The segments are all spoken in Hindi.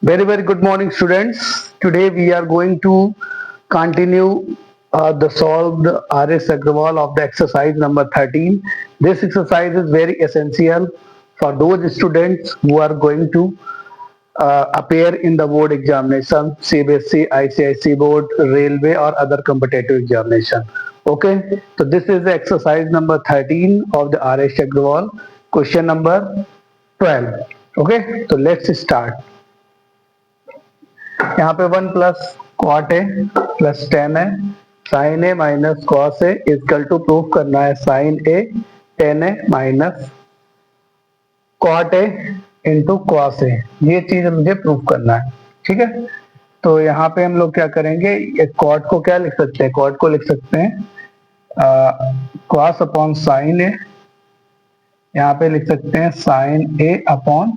Very good morning, students. Today we are going to continue the solve the RS Agrawal of the exercise number 13. This exercise is very essential for those students who are going to appear in the board examination, CBSE, ICIC board, railway or other competitive examination. Okay, so this is the exercise number 13 of the RS Agrawal, question number 12. Okay, so let's start. यहाँ पे 1 plus cot A plus tan है, sin A minus cos A equal to prove करना है sin A tan A minus cot A into cos A, ये चीज मुझे प्रूफ करना है। ठीक है, तो यहाँ पे हम लोग क्या करेंगे, क्वाट को क्या लिख सकते हैं, क्वाट को लिख सकते हैं कॉस अपॉन साइन ए, यहाँ पे लिख सकते हैं sign A upon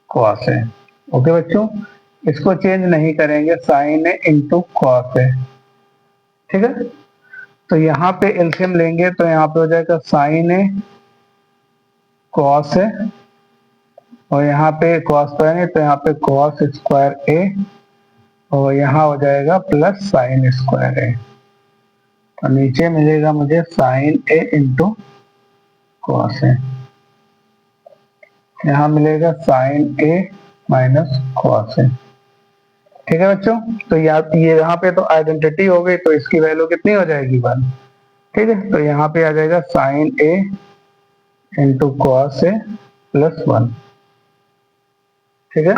cos A. Okay बच्चों, इसको चेंज नहीं करेंगे, sign A into cos A. ठीक है, तो यहाँ पे एलसीएम लेंगे तो यहाँ पे हो जाएगा साइन ए कॉस ए, और यहाँ पे कॉस स्क्वायर है तो यहाँ पे कॉस स्क्वायर ए, और यहाँ हो जाएगा प्लस साइन स्क्वायर ए, तो नीचे मिलेगा मुझे साइन ए इंटू कॉस ए, यहाँ मिलेगा sign A minus cos A. ठीक है बच्चों, तो ये यहाँ पे तो आइडेंटिटी हो गई, तो इसकी वैल्यू कितनी हो जाएगी 1। ठीक है, तो यहाँ पे आ जाएगा sign A into cos A plus 1। ठीक है,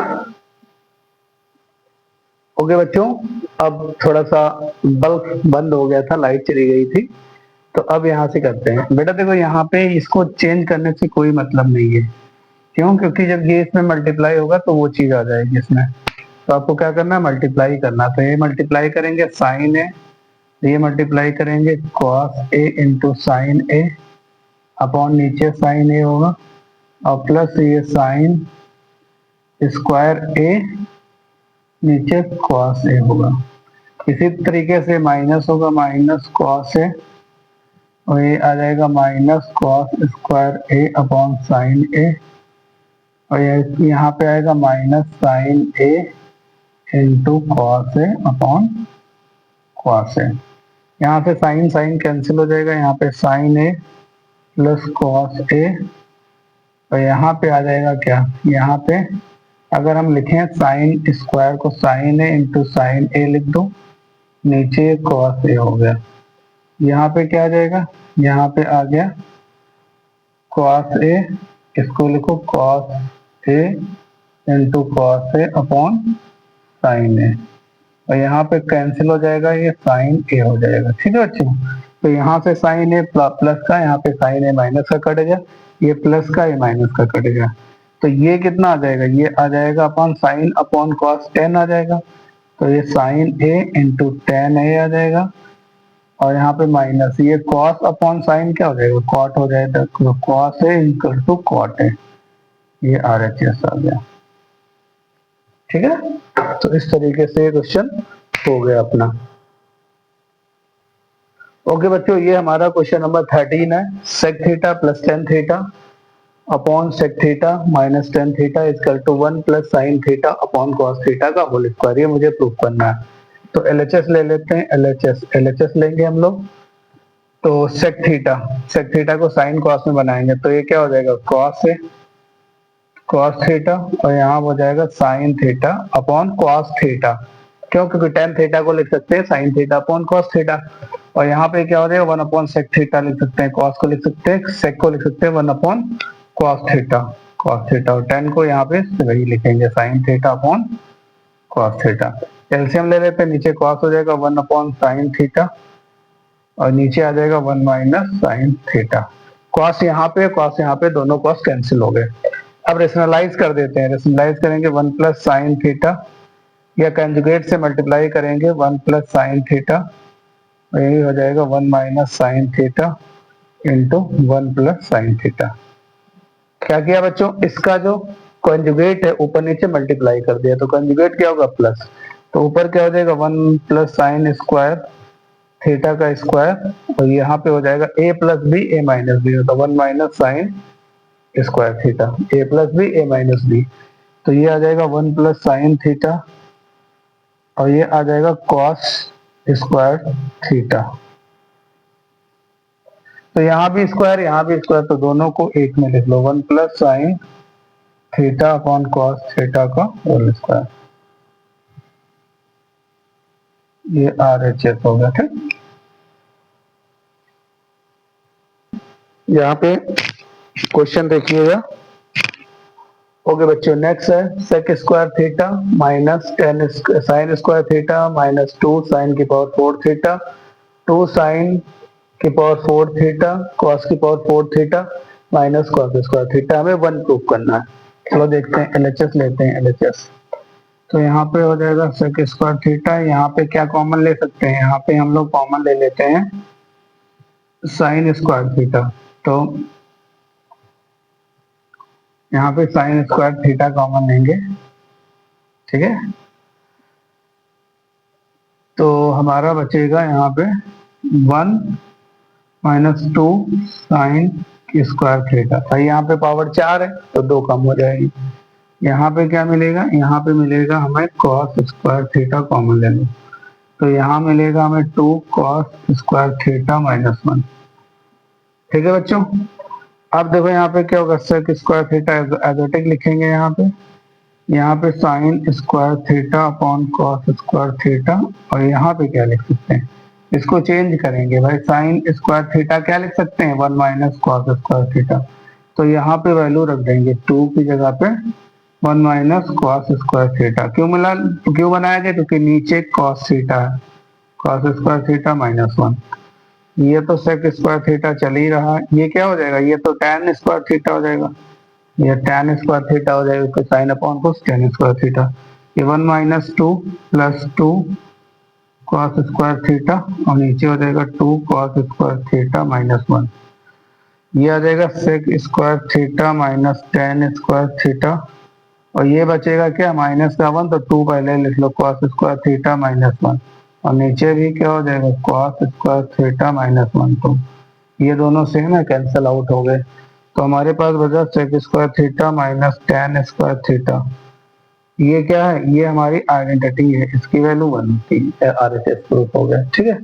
ओके बच्चों, अब थोड़ा सा बल्ब बंद हो गया था, लाइट चली गई थी, तो अब यहाँ से करते हैं। बेटा देखो, यहाँ पे इसको चेंज करने से कोई मतलब नहीं है, क्यों? क्योंकि जब ये इसमें मल्टीप्लाई होगा तो वो चीज आ जाएगी इसमें, तो आपको क्या करना है, मल्टीप्लाई करना। तो ये मल्टीप्लाई करेंगे साइन ए, ये मल्टीप्लाई करेंगे cos A into sine A upon नीचे साइन ए होगा, और प्लस ये साइन स्क्वायर ए नीचे कॉस ए होगा। इसी तरीके से माइनस होगा माइनस कॉस ए, और ये आ जाएगा माइनस कॉस स्क्वायर ए अपॉन साइन ए, और यहाँ पे आएगा minus sine A into cos A upon cos A. यहाँ से साइन साइन कैंसिल हो जाएगा, यहाँ पे sign A plus cos A, और यहाँ पे आ जाएगा क्या, यहाँ पे अगर हम लिखें साइन स्क्वायर को साइन ए इंटू साइन ए लिख दो, नीचे कॉस ए हो गया। यहाँ पे क्या आ जाएगा, यहाँ पे आ गया कॉस ए, इसको लिखो cos A into cos A upon sine ए, और यहाँ पे कैंसिल हो जाएगा, ये साइन ए हो जाएगा। ठीक है बच्चों, तो यहाँ से साइन ए प्लस का, यहाँ पे साइन ए माइनस का कटेगा, ये प्लस का ये माइनस का कटेगा, तो ये कितना आ जाएगा, ये आ जाएगा upon sine upon cos tan आ जाएगा, तो ये sine A into tan A आ जाएगा, और यहाँ पे माइनस ये कॉस अपॉन साइन क्या हो जाएगा, कॉट हो जाएगा, तो cos A equal to cot A, ये RHS आ गया। ठीक है, तो इस तरीके से ये क्वेश्चन हो गया अपना। ओके बच्चों, ये हमारा क्वेश्चन नंबर 13 है। Sec theta plus tan theta upon sec theta minus tan theta equal to 1 plus sign theta upon cos theta का होल स्क्वायर, ये मुझे प्रूफ करना है। तो LHS ले लेते हैं, LHS लेंगे हम लोग। तो सेक थीटा को साइन कॉस में बनाएंगे, तो ये क्या हो जाएगा, कॉस थीटा, और यहाँ हो जाएगा sign theta upon cos theta, क्यों? क्योंकि टेन थीटा को लिख सकते हैं sign theta upon cos theta, और यहाँ पे क्या हो जाएगा 1 अपॉन सेक थीटा लिख सकते हैं, कॉस को लिख सकते हैं, सेक को लिख सकते हैं 1 अपॉन कॉस थीटा, और टेन को यहाँ पे वही लिखेंगे sign theta upon cos theta. LCM ले लेते हैं, नीचे कॉस हो जाएगा 1 अपॉन साइन थीटा, और नीचे आ जाएगा 1 माइनस साइन थीटा। कॉस यहाँ पे दोनों कॉस कैंसिल हो गए। अब रेशनलाइज कर देते हैं, रेशनलाइज करेंगे 1 प्लस साइन थीटा, या कंजुगेट से मल्टीप्लाई करेंगे 1 प्लस साइन थीटा, और यही हो जाएगा 1 minus sign theta into 1 plus sine theta. क्या किया बच्चों, इसका जो कंजुगेट है ऊपर नीचे मल्टीप्लाई कर दिया, तो कंजुगेट क्या होगा प्लस, तो ऊपर क्या हो जाएगा 1 प्लस साइन स्क्वायर थीटा का स्क्वायर, और यहाँ पे हो जाएगा a plus B A minus B, तो 1 minus sign square theta, a plus B A minus B, तो ये आ जाएगा 1 प्लस साइन थीटा और ये आ जाएगा कॉस स्क्वायर थीटा। तो यहाँ भी स्क्वायर यहाँ भी स्क्वायर, तो दोनों को एक में लिख लो, 1 plus sign theta upon cos theta का होल स्क्वायर। ये RHS हो गया। ठीक, यहाँ पे क्वेश्चन देखिएगा। ओके बच्चों, नेक्स्ट है sec square theta minus tan sin square theta minus 2 sin की पावर 4 थीटा 2 साइन की पावर 4 थीटा कॉस की power 4 theta minus cos square theta. हमें 1 प्रूव करना है। चलो देखते हैं, LHS लेते हैं LHS। तो यहाँ पे हो जाएगा सेक स्क्वायर थीटा, यहाँ पे क्या कॉमन ले सकते हैं, यहाँ पे हम लोग कॉमन ले लेते हैं साइन स्क्वायर थीटा। तो यहाँ पे साइन स्क्वायर थीटा कॉमन लेंगे। ठीक है, तो हमारा बचेगा यहाँ पे 1 माइनस 2 साइन स्क्वायर थीटा। भाई यहाँ पे पावर 4 है तो 2 कम हो जाएगी। यहाँ पे क्या मिलेगा, यहाँ पे मिलेगा हमें कॉस स्क्वायर थीटा कॉमन ले लो, तो यहाँ मिलेगा हमें 2 कॉस स्क्वायर थीटा माइनस 1। ठीक है बच्चों, अब देखो यहाँ पे क्या होगा, सेक स्क्वायर थीटा एग्जोटिक लिखेंगे यहाँ पे sign square theta upon cos square theta, और यहाँ पे क्या लिख सकते हैं, इसको चेंज करेंगे भाई। साइन स्क्वायर थीटा क्या लिख सकते हैं, 1 माइनस कॉस स्क्वायर थीटा। तो यहाँ पे वैल्यू रख देंगे 2 की जगह पे 1 माइनस कॉस स्क्वायर थीटा। क्यों बनाया गया, क्योंकि नीचे कॉस थीटा है, कॉस स्क्वायर थीटा माइनस 1। ये तो सेक स्क्वायर थीटा चल ही रहा है, ये क्या हो जाएगा, ये तो टैन स्क्वायर थीटा हो जाएगा, ये टैन स्क्वायर थीटा हो जाएगा, उसके साइन अपॉन कोस टैन स्क्वायर थीटा। ये 1 minus 2 plus 2 cos square theta और नीचे हो जाएगा 2 कॉस स्क्वायर थीटा माइनस 1। ये आ जाएगा sec square theta minus tan square theta, और ये बचेगा क्या, माइनस का 1, तो 2 पहले लिख लो, कॉस स्क्वायर थीटा माइनस 1, और नीचे भी क्या हो जाएगा, कॉस स्क्वायर थीटा माइनस 1। तो ये दोनों सेम है, कैंसिल आउट हो गए। तो हमारे पास बचा sec square theta minus tan square theta. ये क्या है, ये हमारी आइडेंटिटी है, इसकी वैल्यू 1 की RHS प्रूफ हो गया। ठीक है,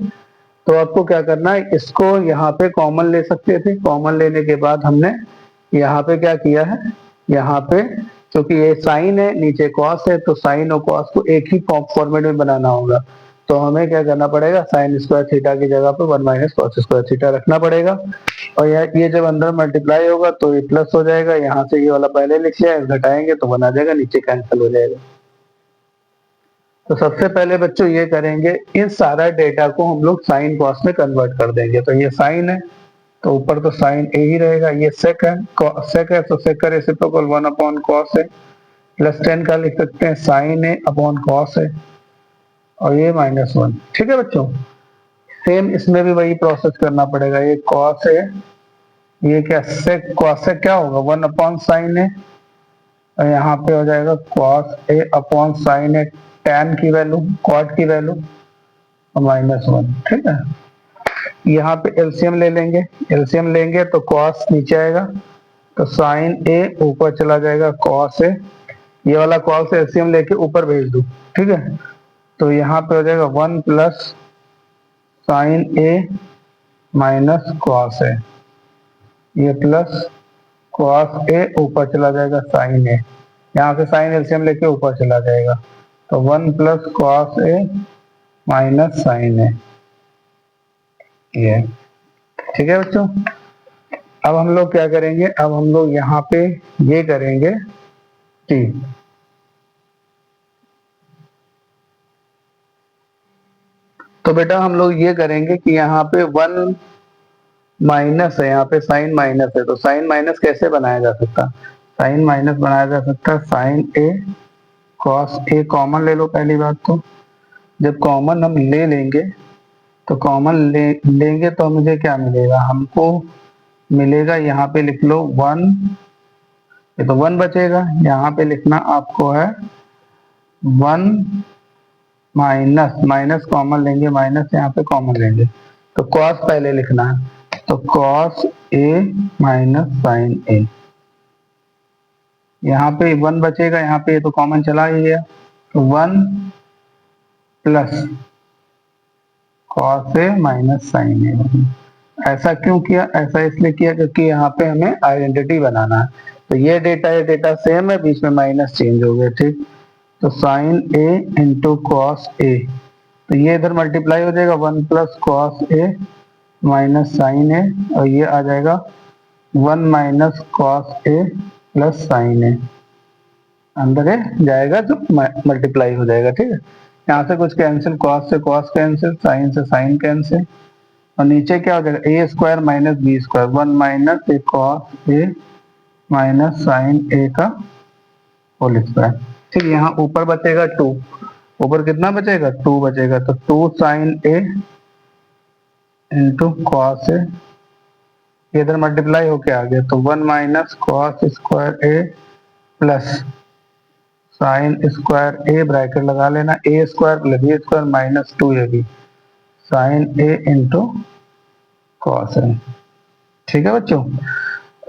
तो आपको क्या करना है, इसको यहाँ पे कॉमन ले सकते थे, कॉमन लेने के बाद हमने यहाँ पे क्या किया है, यहाँ पे क्योंकि ये साइन है नीचे कॉस है, तो साइन और कॉस को एक ही फॉर्मेट में बनाना होगा। तो हमें क्या करना पड़ेगा, साइन स्क्वायर थीटा की जगह पे 1 माइनस कॉस स्क्वायर थीटा रखना पड़ेगा, और ये जब अंदर मल्टीप्लाई होगा तो ये प्लस हो जाएगा, यहाँ से ये वाला पहले लिख लिया, घटाएंगे तो बना जाएगा, नीचे कैंसिल हो जाएगा। तो सबसे पहले बच्चों ये करेंगे, इस सारा डेटा को हम लोग साइन कॉस में कन्वर्ट कर देंगे। तो ये साइन है तो ऊपर तो साइन ए ही रहेगा, ये सेक है, सेक है तो सेक का रेसिप्रोकल 1 अपॉन कॉस है, प्लस 10 का लिख सकते हैं साइन ए अपॉन कॉस है, और ये माइनस 1। ठीक है बच्चों, सेम इसमें भी वही प्रोसेस करना पड़ेगा। ये कॉस है, ये क्या सेक, कॉस से क्या होगा 1 अपॉन साइन है, और यहाँ पे हो जाएगा कॉस ए अपॉन साइन है, टैन की वैल्यू कॉट की वैल्यू और माइनस 1। ठीक है, यहाँ पे एलसीएम ले लेंगे, एलसीएम लेंगे तो कॉस नीचे आएगा, तो साइन ए ऊपर चला जाएगा कॉस ए, ये वाला कॉस एलसीएम लेके ऊपर भेज दो। ठीक है, तो यहाँ पे हो जाएगा 1 plus sign A minus cos A, ये प्लस कॉस ए ऊपर चला जाएगा साइन ए, यहाँ से साइन एलसीएम लेके ऊपर चला जाएगा, तो 1 plus cos A minus sine ए, ये। ठीक है बच्चों, अब हम लोग क्या करेंगे, अब हम लोग यहाँ पे ये करेंगे टी। तो बेटा हम लोग ये करेंगे कि यहाँ पे 1 माइनस है, यहाँ पे साइन माइनस है, तो साइन माइनस कैसे बनाया जा सकता, साइन माइनस बनाया जा सकता है साइन ए कॉस ए, कॉमन ले लो पहली बात। तो जब कॉमन हम ले लेंगे तो कॉमन लेंगे तो मुझे क्या मिलेगा, हमको मिलेगा, यहाँ पे लिख लो 1, ये तो 1 बचेगा, यहाँ पे लिखना आपको है 1 माइनस, माइनस कॉमन लेंगे, माइनस यहाँ पे कॉमन लेंगे, तो कॉस पहले लिखना है, तो कॉस ए माइनस साइन ए, यहाँ पे 1 बचेगा, यहाँ पे तो कॉमन चला ही गया, तो 1 plus cos A minus sine ए। ऐसा क्यों किया? ऐसा इसलिए किया क्योंकि यहाँ पे हमें आइडेंटिटी बनाना है। तो ये डेटा सेम है, बीच में माइनस चेंज हो गया, ठीक। तो साइन ए इंटू कॉस ए, तो ये इधर मल्टीप्लाई हो जाएगा, 1 plus cos A minus sine ए, और ये आ जाएगा 1 माइनस कॉस ए प्लस साइन ए, अंदर है जाएगा तो मल्टीप्लाई हो जाएगा, ठीक है। यहाँ से कुछ कैंसिल, कॉस से कॉस कैंसिल, साइन से साइन कैंसिल, और नीचे क्या हो जाएगा, A square minus B square, 1 minus A cos A minus sine A का होल स्क्वायर, ठीक। यहाँ ऊपर बचेगा 2, ऊपर कितना बचेगा, 2 बचेगा, तो 2 sine A into cos A, इधर मल्टीप्लाई होके आ गया, तो 1 minus cos square A plus sign square A, bracket लगा लेना, A square plus B square minus 2 A B, sine A into cos A, ठीक है बच्चों।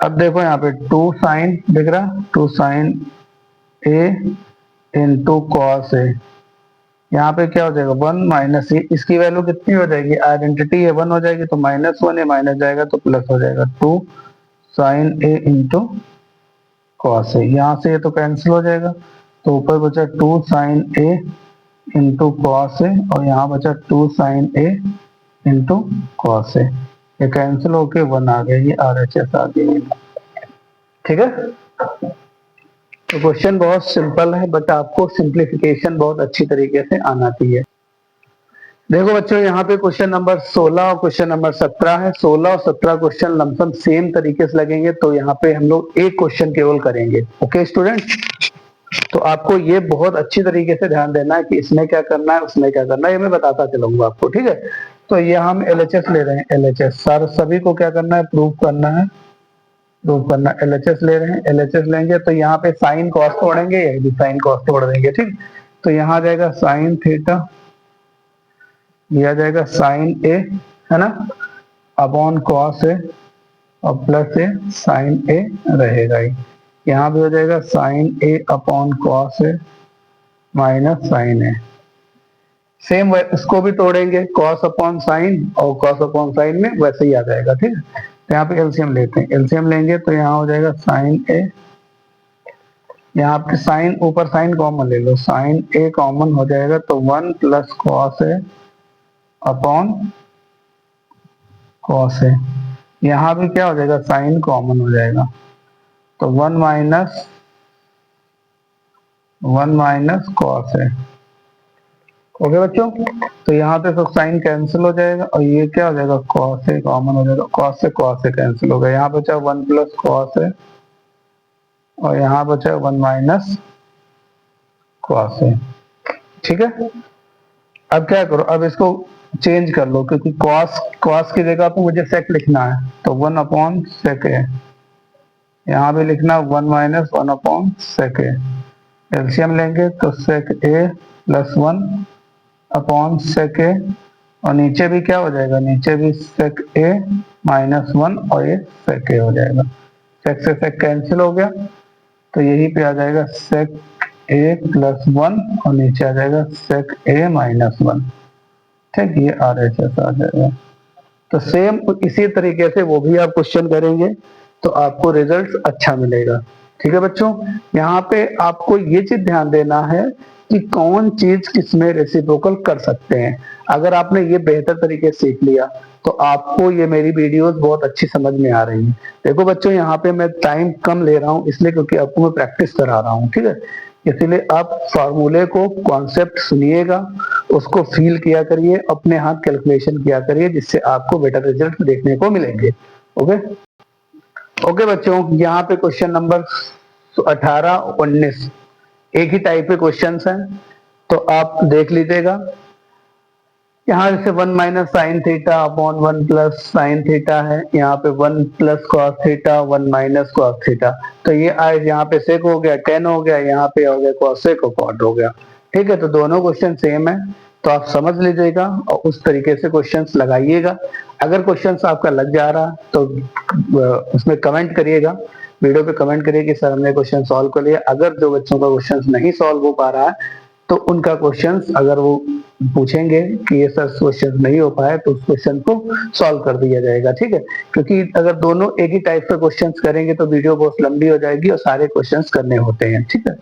अब देखो यहाँ पे 2 साइन दिख रहा, 2 साइन ए इंटू कॉस ए, यहाँ पे क्या हो जाएगा 1 माइनस ए, इसकी वैल्यू कितनी हो जाएगी, आइडेंटिटी है 1 हो जाएगी, तो -1 है, माइनस जाएगा तो प्लस हो जाएगा, 2 साइन ए इंटू कॉस ए, यहाँ से ये तो कैंसिल हो जाएगा, तो ऊपर बचा 2 साइन ए इंटू कॉस ए, और यहाँ बचा 2 sine A into cos A, ये कैंसिल होके 1 आ गया, ये RHS आ गया, ठीक है। तो क्वेश्चन बहुत सिंपल है, बट आपको सिंप्लीफिकेशन बहुत अच्छी तरीके से आना चाहिए। देखो बच्चों, यहाँ पे क्वेश्चन नंबर 16 और क्वेश्चन नंबर 17 है। 16 और 17 क्वेश्चन लमसम सेम तरीके से लगेंगे, तो यहाँ पे हम लोग एक क्वेश्चन केवल करेंगे। ओके स्टूडेंट, तो आपको ये बहुत अच्छी तरीके से ध्यान देना है कि इसमें क्या करना है, उसमें क्या करना है, ये मैं बताता चलूंगा आपको, ठीक है। तो ये हम LHS ले रहे हैं, LHS सभी को क्या करना है, प्रूव करना है, LHS ले रहे हैं, LHS लेंगे तो यहाँ पे साइन कॉस तोड़ेंगे, ये भी साइन कॉस तोड़ देंगे, ठीक। तो यहाँ आ जाएगा साइन थीटा, ये आ जाएगा साइन ए, है ना, अपॉन कॉस ए, और प्लस ए साइन ए रहेगा ही, यहाँ भी हो जाएगा sign A upon cos A minus sine A, same इसको भी तोड़ेंगे, कॉस अपॉन साइन और कॉस अपॉन साइन में वैसे ही आ जाएगा, ठीक है। तो यहाँ पे एलसीएम लेते हैं, एलसीएम लेंगे तो यहाँ हो जाएगा साइन ए, यहाँ पे साइन, ऊपर साइन कॉमन ले लो, साइन ए कॉमन हो जाएगा, तो 1 plus cos A upon cos A, यहाँ भी क्या हो जाएगा, साइन कॉमन हो जाएगा, तो 1 माइनस कॉस ए। ओके बच्चों, तो यहाँ पे सब साइन कैंसिल हो जाएगा, और ये क्या हो जाएगा, कॉस ए कॉमन हो जाएगा, कॉस से कैंसिल हो गया, यहाँ बचा 1 प्लस कॉस ए, और यहाँ बचा 1 माइनस कॉस ए, ठीक है। अब क्या करो, अब इसको चेंज कर लो, क्योंकि कॉस की जगह पे मुझे सेक लिखना है, तो 1 अपॉन सेक ए, यहाँ भी लिखना 1 माइनस 1 अपॉन सेक ए, एलसीएम लेंगे तो सेक ए प्लस 1 अपॉन सेक ए, और नीचे भी क्या हो जाएगा, नीचे भी सेक ए माइनस 1, और ये सेक ए हो जाएगा, सेक से सेक कैंसिल हो गया, तो यही पे आ जाएगा सेक ए प्लस 1, और नीचे आ जाएगा सेक ए माइनस 1, ठीक, ये RHS आ जाएगा। तो सेम इसी तरीके से वो भी आप क्वेश्चन करेंगे तो आपको रिजल्ट अच्छा मिलेगा, ठीक है बच्चों। यहाँ पे आपको ये चीज ध्यान देना है कि कौन चीज किसमें रेसिप्रोकल कर सकते हैं। अगर आपने ये बेहतर तरीके से सीख लिया तो आपको ये मेरी वीडियोस बहुत अच्छी समझ में आ रही है। देखो बच्चों, यहाँ पे मैं टाइम कम ले रहा हूँ इसलिए क्योंकि आपको मैं प्रैक्टिस करा रहा हूँ, ठीक है। इसीलिए आप फॉर्मूले को, कॉन्सेप्ट सुनिएगा, उसको फील किया करिए, अपने हाथ कैलकुलेशन किया करिए, जिससे आपको बेटर रिजल्ट देखने को मिलेंगे। ओके बच्चों, यहाँ पे क्वेश्चन नंबर 18 19 एक ही टाइप के क्वेश्चंस हैं, तो आप देख लीजिएगा। यहाँ जैसे 1 minus sign theta upon 1 plus sine theta है, यहाँ पे 1 plus cos theta 1 minus cos theta, तो ये आज यहाँ पे सेक हो गया, टेन हो गया, यहाँ पे हो गया कॉसेक और कॉट हो गया, ठीक है। तो दोनों क्वेश्चन सेम है, तो आप समझ लीजिएगा और उस तरीके से क्वेश्चंस लगाइएगा। अगर क्वेश्चंस आपका लग जा रहा तो उसमें कमेंट करिएगा, वीडियो पे कमेंट करिए कि सर हमने क्वेश्चन सॉल्व कर लिया। अगर जो बच्चों का क्वेश्चन नहीं सॉल्व हो पा रहा है तो उनका क्वेश्चन अगर वो पूछेंगे कि ये सर क्वेश्चन नहीं हो पाया तो उस क्वेश्चन को सॉल्व कर दिया जाएगा, ठीक है। क्योंकि अगर दोनों एक ही टाइप के क्वेश्चन करेंगे तो वीडियो बहुत लंबी हो जाएगी और सारे क्वेश्चन करने होते हैं, ठीक है।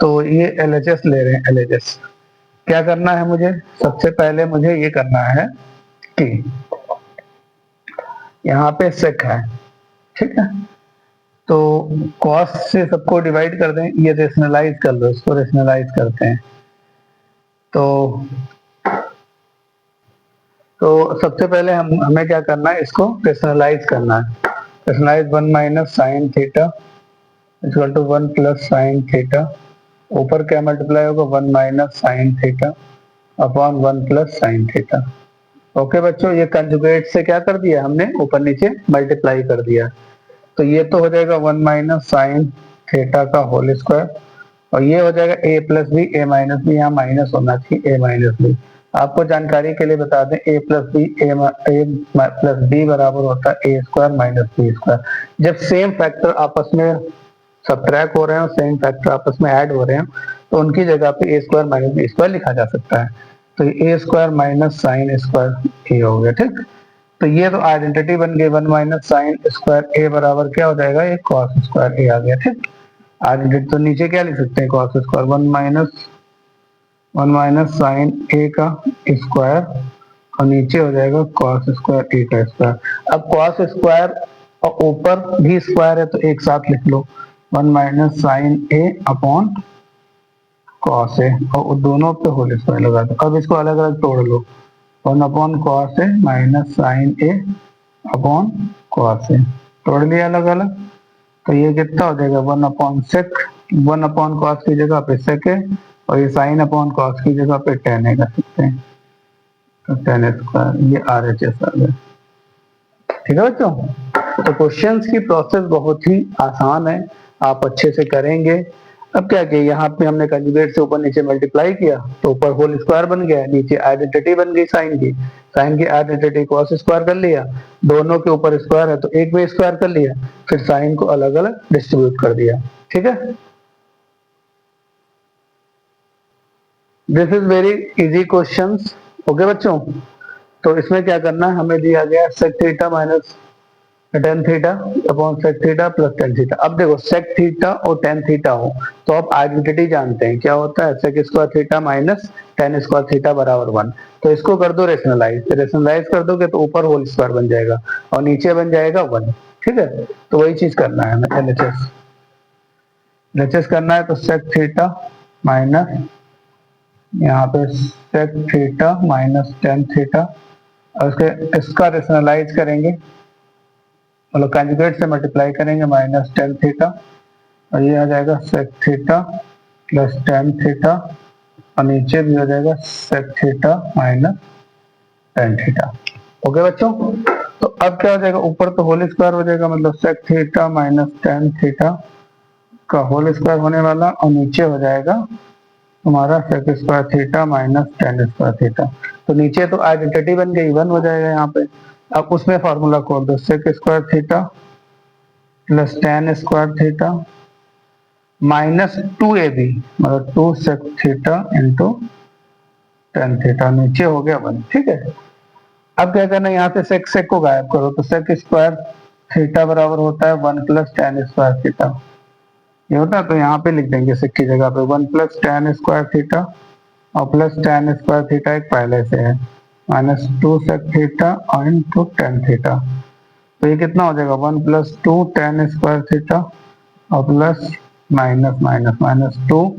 तो ये LHS ले रहे हैं। LHS क्या करना है मुझे, सबसे पहले मुझे ये करना है कि यहाँ पे सेक है, ठीक है। तो कॉस्ट से सबको डिवाइड कर दें, ये रेशनलाइज कर लो, इसको रेशनलाइज करते हैं। तो सबसे पहले हमें क्या करना है, इसको रेशनलाइज करना है। Rationalise 1 minus sign theta equal to 1 plus sign theta, ऊपर क्या मल्टीप्लाई होगा 1 minus sign theta upon 1 plus sign theta. Okay बच्चों, ये कंजुगेट से क्या कर दिया हमने, ऊपर नीचे मल्टीप्लाई कर दिया। तो ये तो हो जाएगा 1 माइनस साइन थीटा का होल स्क्वायर, और ये हो जाएगा a plus B, A minus B, यहाँ माइनस होना चाहिए, a माइनस बी। आपको जानकारी के लिए बता दें a plus B, A plus B बराबर होता है a square minus B square. जब सेम फैक्टर आपस में सबट्रैक्ट हो रहे हैं और सेम फैक्टर आपस में ऐड हो रहे हैं तो उनकी जगह पे a square minus B square लिखा जा सकता है। तो a square minus sign square a हो गया, ठीक। तो ये तो आइडेंटिटी बन गई, 1 माइनस साइन स्क्वायर a बराबर क्या हो जाएगा, एक कॉस स्क्वायर a आ गया, ठीक। आइडेंटिटी तो नीचे क्या लिख सकते हैं, cos square 1 minus sine a का स्क्वायर और नीचे हो जाएगा कॉस स्क्वायर a का स्क्वायर। अब कॉस स्क्वायर और ऊपर भी स्क्वायर है तो एक साथ लिख लो, 1 minus sine a upon cos a, और दोनों पे होल स्क्वायर लगा दो। अब इसको अलग अलग तोड़ लो, 1 upon cos a minus sine a upon cos a, तोड़ लिया अलग अलग। तो ये कितना हो जाएगा 1 अपॉन सेक, 1 अपॉन कॉस की जगह पे सेक है और ये साइन अपॉन कॉस की जगह पे टेन है कर सकते हैं, तो टेन स्क्वायर, ये RHS आ गया, ठीक है बच्चों। तो क्वेश्चंस की प्रोसेस बहुत ही आसान है, आप अच्छे से करेंगे। अब क्या किया, यहाँ पे हमने कंजुगेट से ऊपर नीचे मल्टीप्लाई किया तो ऊपर होल स्क्वायर बन गया, नीचे आइडेंटिटी बन गई साइन की आइडेंटिटी कॉस स्क्वायर कर लिया, दोनों के ऊपर स्क्वायर है तो एक में स्क्वायर कर लिया, फिर साइन को अलग अलग डिस्ट्रीब्यूट कर दिया, ठीक है। This is very easy questions, okay बच्चों। तो इसमें क्या करना है, हमें दिया गया sec theta minus tan theta upon sec theta plus tan theta. अब देखो सेक थीटा और टेन थीटा हो तो आप आइडेंटिटी जानते हैं क्या होता है, sec square theta minus tan square theta बराबर 1। तो इसको कर दो रेशनलाइज कर दोगे तो ऊपर होल स्क्वायर बन जाएगा और नीचे बन जाएगा 1, ठीक है। तो वही चीज करना है हमें, LHS करना है। तो सेक थीटा माइनस यहाँ पे sec theta minus tan theta, और इसका रेशनलाइज करेंगे, मतलब कंजुगेट से मल्टीप्लाई करेंगे, माइनस टेन थीटा और ये आ जाएगा sec theta plus tan theta और नीचे भी हो जाएगा sec theta minus tan theta. Okay बच्चों, तो अब क्या हो जाएगा, ऊपर तो होल स्क्वायर हो जाएगा, मतलब sec theta minus tan theta का होल स्क्वायर होने वाला, और नीचे हो जाएगा हमारा sec square theta minus tan square theta. तो नीचे तो आइडेंटिटी बन गई, 1 हो जाएगा यहाँ पे। अब उसमें फॉर्मूला खोल दो, sec square theta plus tan square theta minus 2ab, मतलब 2 sec theta into tan theta, नीचे हो गया 1, ठीक है। अब क्या करना है, यहाँ से सेक को गायब करो, तो सेक स्क्वायर थीटा बराबर होता है 1 प्लस टेन स्क्वायर थीटा, ये होता है। तो यहाँ पे लिख देंगे सेक की जगह पे 1 प्लस टेन स्क्वायर थीटा और प्लस टेन स्क्वायर थीटा एक पहले से है, माइनस 2 सेक थीटा और इंटू टेन थीटा। तो ये कितना हो जाएगा 1 प्लस 2 टेन स्क्वायर थीटा और plus minus minus minus 2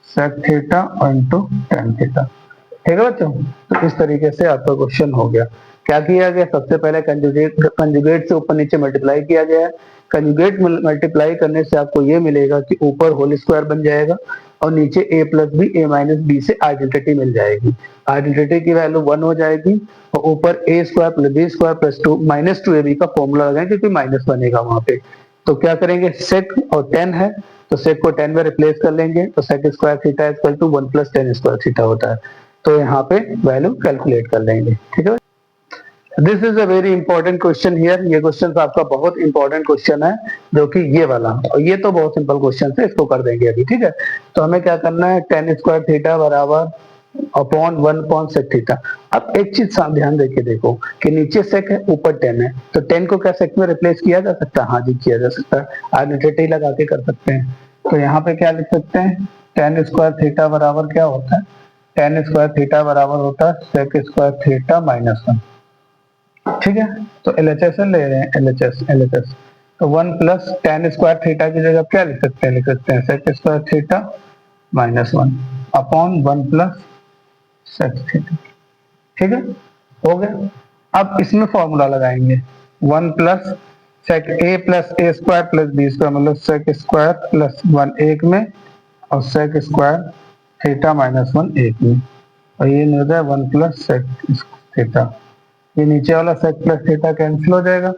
sec theta और इंटू टेन थीटा, ठीक है बच्चों। तो इस तरीके से आपका क्वेश्चन हो गया। क्या किया गया, सबसे पहले कंजुगेट से ऊपर नीचे मल्टीप्लाई किया गया है। कंजुगेट मल्टीप्लाई करने से आपको ये मिलेगा कि ऊपर होल स्क्वायर बन जाएगा और नीचे a plus B, A minus B से आइडेंटिटी मिल जाएगी, आइडेंटिटी की वैल्यू 1 हो जाएगी और ऊपर a square plus B square plus 2 minus 2ab का फॉर्मूला लगाएंगे क्योंकि माइनस बनेगा वहां पे। तो क्या करेंगे, सेक और टेन है तो सेक को 10 में रिप्लेस कर लेंगे, तो sec square theta equal to 1 plus tan square theta होता है। तो यहाँ पे वैल्यू कैलकुलेट कर लेंगे, ठीक है। This is a very important question here. ये क्वेश्चन आपका बहुत इंपॉर्टेंट क्वेश्चन है, जो कि ये वाला, और ये तो बहुत सिंपल क्वेश्चन है, इसको कर देंगे अभी, ठीक है। तो हमें क्या करना है, टेन स्क्वायर थीटा बराबर upon one upon sec theta. अब एक चीज ध्यान देके देखो कि नीचे सेक है, ऊपर टेन है, तो टेन को क्या सेक में रिप्लेस किया जा सकता है? हाँ जी, किया जा सकता है, आइडेंटिटी लगा के कर सकते हैं। तो यहाँ पे क्या लिख सकते हैं, टेन स्क्वायर थीटा बराबर क्या होता है, टेन स्क्वायर थीटा बराबर होता है sec square theta minus one, ठीक है। तो LHS ले रहे हैं, LHS तो one plus tan square theta की जगह क्या लिख सकते हैं, लिख सकते हैं sec square theta minus one upon one plus sec theta, ठीक है, हो गया। अब इसमें फॉर्मूला लगाएंगे, one plus sec A plus A square plus B square, मतलब सेक स्क्वायर प्लस वन एक में और sec square theta minus one एक में, और ये नहीं होता है वन प्लस सेक थीटा, ये नीचे वाला सेक प्लस थीटा कैंसिल हो जाएगा,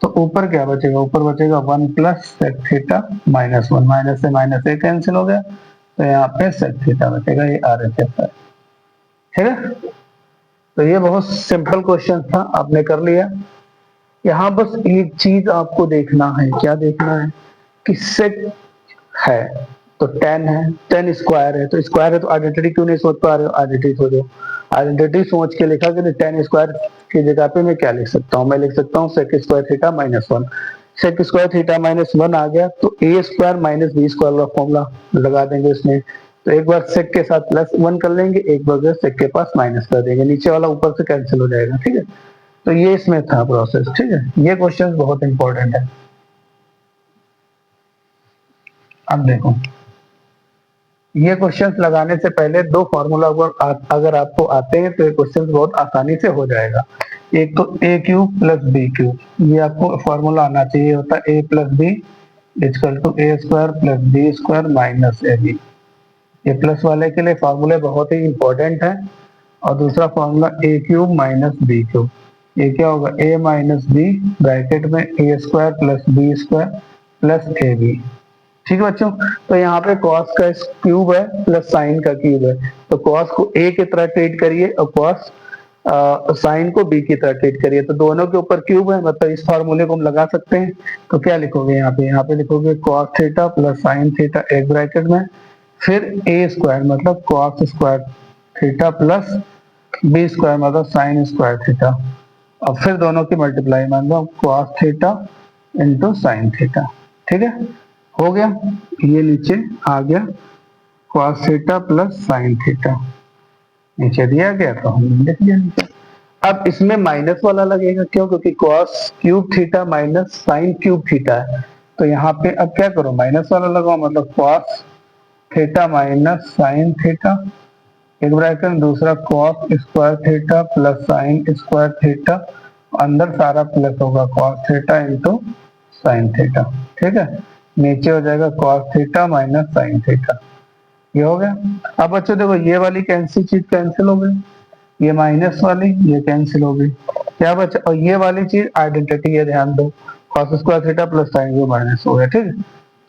तो ऊपर क्या बचेगा, ऊपर बचेगा one plus sec theta minus one, minus से माइनस ए कैंसिल हो गया, तो यहाँ पे सेक थीटा बचेगा, ये RHS है, ठीक है। तो ये बहुत सिंपल क्वेश्चन था, आपने कर लिया। यहाँ बस एक चीज आपको देखना है, क्या देखना है कि सेक है तो टेन है, टेन स्क्वायर है, तो स्क्वायर है तो आइडेंटिटी क्यों नहीं सोच पा रहे हो, आइडेंटिटी सोचो, आइडेंटिटी सोच के लिखा कि टेन स्क्वायर की जगह पे मैं क्या लिख सकता हूँ, मैं लिख सकता हूँ sec square theta minus one, sec square theta minus one आ गया, तो A square minus B square का फॉर्मूला लगा देंगे उसमें, तो एक बार सेक के साथ प्लस वन कर लेंगे, एक बार सेक के पास माइनस कर देंगे, नीचे वाला ऊपर से कैंसिल हो जाएगा, ठीक है। तो ये इसमें था प्रोसेस, ठीक है। ये क्वेश्चन बहुत इंपॉर्टेंट है। अब देखो, ये क्वेश्चंस लगाने से पहले दो फॉर्मूला अगर आपको आते हैं तो ये क्वेश्चंस बहुत आसानी से हो जाएगा। एक तो A cube plus B cube, ये आपको फॉर्मूला आना चाहिए, होता है A plus B equal to A square plus B square minus A B. ये प्लस वाले के लिए फॉर्मूले बहुत ही इंपॉर्टेंट है। और दूसरा formula A cube minus B cube, ये क्या होगा, ए माइनस बी ब्रैकेट में A square plus B square plus A B, ठीक है बच्चों। तो यहाँ पे cos का क्यूब है प्लस साइन का क्यूब है, तो cos को a की तरह ट्रीट करिए और cos साइन को b की तरह ट्रीट करिए, तो दोनों के ऊपर क्यूब है, मतलब इस फॉर्मूले को हम लगा सकते हैं। तो क्या लिखोगे यहाँ पे लिखोगे cos theta plus sign theta एक ब्रैकेट में, फिर a स्क्वायर मतलब cos square theta plus b square मतलब साइन स्क्वायर थीटा, और फिर दोनों की मल्टीप्लाई मतलब cos theta into sine theta, ठीक है, हो गया। ये नीचे आ गया cos theta plus sine theta, नीचे दिया गया तो हमने लिख दिया नीचे। अब इसमें माइनस वाला लगेगा, क्यों, क्योंकि cos cube theta minus sine cube theta है, तो यहाँ पे अब क्या करो, माइनस वाला लगाओ, मतलब cos theta minus sign theta एक ब्रैकेट में, दूसरा cos square theta plus sign square theta, अंदर सारा प्लस होगा cos theta into sine theta, ठीक है, नीचे हो जाएगा cos theta minus sine theta, ये हो गया। अब बच्चों देखो, ये वाली चीज कैंसिल हो गई, ये माइनस वाली ये कैंसिल हो गई, क्या बचा, और ये वाली चीज आइडेंटिटी है, ध्यान दो, cos square theta plus sign को माइनस हो गया, ठीक है,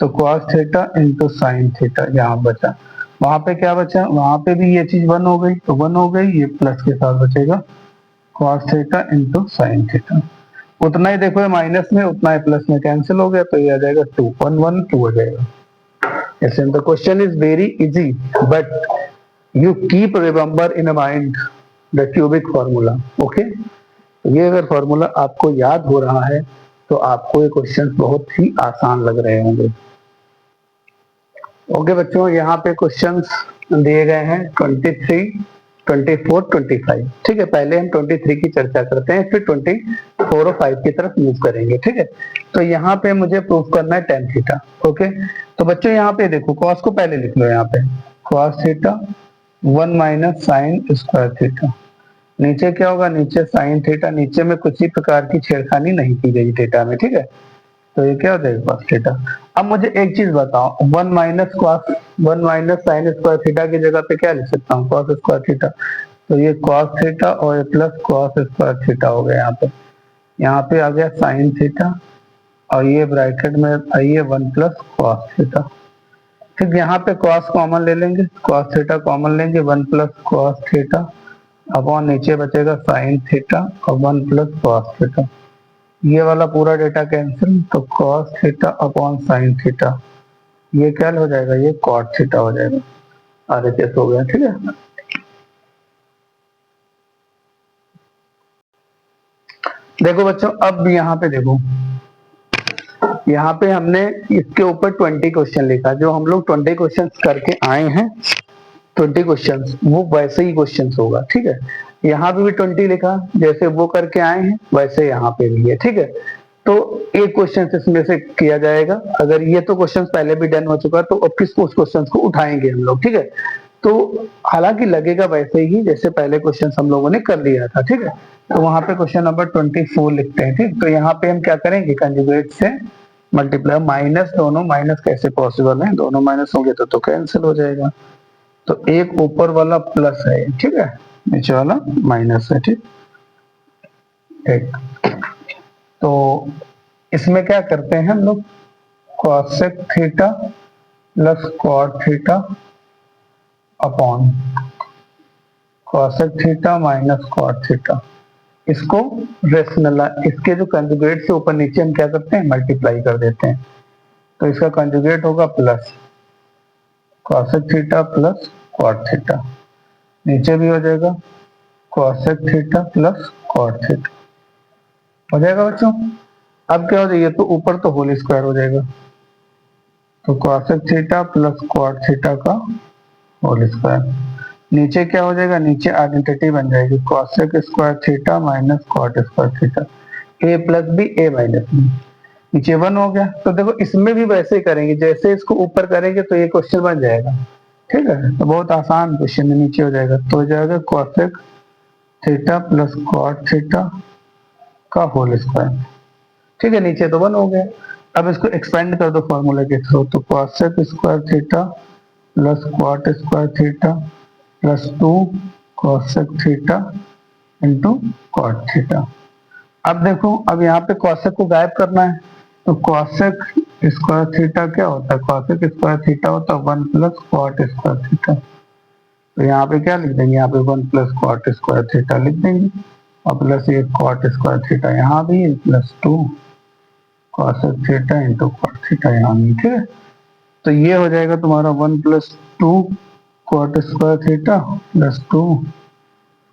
तो cos theta into sine theta यहाँ बचा, वहां पे क्या बचा, वहां पे भी ये चीज वन हो गई, तो वन हो गई, ये प्लस के साथ बचेगा cos theta into sine theta, उतना ही देखो माइनस में, उतना ही प्लस में कैंसिल हो गया, तो ये आ जाएगा टू, वन वन टू हो जाएगा। Yes, and the question is very easy, but you keep remember in a mind the cubic formula. Okay? ये अगर फॉर्मूला आपको याद हो रहा है तो आपको ये क्वेश्चन बहुत ही आसान लग रहे होंगे। ओके बच्चों, यहाँ पे क्वेश्चंस दिए गए हैं 23, 24, 25, ठीक है। पहले हम 23 की चर्चा करते हैं, फिर 24 और 5 की तरफ मूव करेंगे, ठीक है। तो यहाँ पे मुझे प्रूफ करना है tan थीटा, ओके। तो बच्चों यहाँ पे देखो, cos को पहले लिख लो, यहाँ पे cos theta one minus sign square theta, नीचे क्या होगा, नीचे साइन थीटा, नीचे में कुछ ही प्रकार की छेड़खानी नहीं की गई थीटा में, ठीक है, तो ये क्या हो जाएगा cos थीटा। अब मुझे एक चीज बताओ, one minus sign square theta की जगह पे क्या लिख सकता हूँ, cos स्क्वायर थीटा, तो ये cos थीटा और ये प्लस cos स्क्वायर थीटा हो गया, यहाँ पे आ गया साइन थीटा, और ये ब्रैकेट में आइए वन प्लस cos थीटा, ठीक, यहाँ पे cos कॉमन ले लेंगे, cos थीटा कॉमन लेंगे, one plus cos theta upon नीचे बचेगा साइन थीटा और 1 प्लस कॉस थीटा। ये वाला पूरा डेटा कैंसिल, तो cos theta upon sine theta, ये क्या हो जाएगा, ये कॉट थीटा हो जाएगा। आरएचएस हो गया, ठीक है। देखो बच्चों, अब यहाँ पे देखो, यहाँ पे हमने इसके ऊपर 20 क्वेश्चन लिखा, जो हम लोग 20 क्वेश्चन करके आए हैं, 20 क्वेश्चंस वो वैसे ही क्वेश्चंस होगा, ठीक है। यहाँ पे भी 20 लिखा, जैसे वो करके आए हैं वैसे यहाँ पे भी है, ठीक है। तो एक क्वेश्चन इसमें से किया जाएगा, अगर ये तो क्वेश्चन पहले भी डन हो चुका, तो अब किस उस क्वेश्चन को उठाएंगे हम लोग, ठीक है। तो हालांकि लगेगा वैसे ही जैसे पहले क्वेश्चन हम लोगों ने कर लिया था, ठीक है। तो वहां पे क्वेश्चन नंबर 24 लिखते हैं, ठीक। तो यहाँ पे हम क्या करेंगे, कंजुगेट से मल्टीप्लाई, माइनस, दोनों माइनस कैसे पॉसिबल है, दोनों माइनस होंगे तो कैंसिल हो जाएगा। तो एक ऊपर वाला प्लस है, ठीक है, नीचे वाला माइनस है, ठीक। एक तो इसमें क्या करते हैं हम लोग, cosec theta plus cot theta upon cosec theta minus cot theta, इसको इसके जो कंजुगेट से ऊपर नीचे हम क्या करते हैं, मल्टीप्लाई कर देते हैं। तो इसका कंजुगेट होगा plus cosec theta plus cot theta, नीचे भी हो जाएगा cosec theta plus cot theta, हो जाएगा बच्चों। अब क्या हो जाएगा, तो ऊपर तो होल स्क्वायर हो जाएगा, तो cosec theta plus cot theta का होल स्क्वायर। नीचे क्या हो जाएगा, नीचे आइडेंटिटी बन जाएगी, cosec square theta minus cot square theta, A plus B A minus B, नीचे 1 हो गया। तो देखो इसमें भी वैसे ही करेंगे, जैसे इसको ऊपर करेंगे तो ये क्वेश्चन बन जाएगा, ठीक है। तो बहुत आसान क्वेश्चन है, नीचे हो जाएगा, तो हो जाएगा cosec theta plus cot theta का होल स्क्वायर, ठीक है। नीचे तो 1 हो गया। अब इसको एक्सपेंड कर दो फॉर्मूला के थ्रू, तो cosec square theta plus cot square theta plus 2 cosec theta into cot theta. अब देखो, अब यहाँ पे कॉसेक को गायब करना है, तो कॉसेक स्क्वायर थीटा क्या होता है, कॉसेक स्क्वायर थीटा होता है 1 प्लस कॉट स्क्वायर थीटा। तो यहाँ पे क्या लिख देंगे, यहाँ पे 1 प्लस कॉट स्क्वायर थीटा लिख देंगे, और प्लस ये कॉट स्क्वायर थीटा यहाँ भी plus 2 cosec theta into cot theta यहाँ भी, ठीक है। तो ये हो जाएगा तुम्हारा 1 plus 2 cot square theta plus 2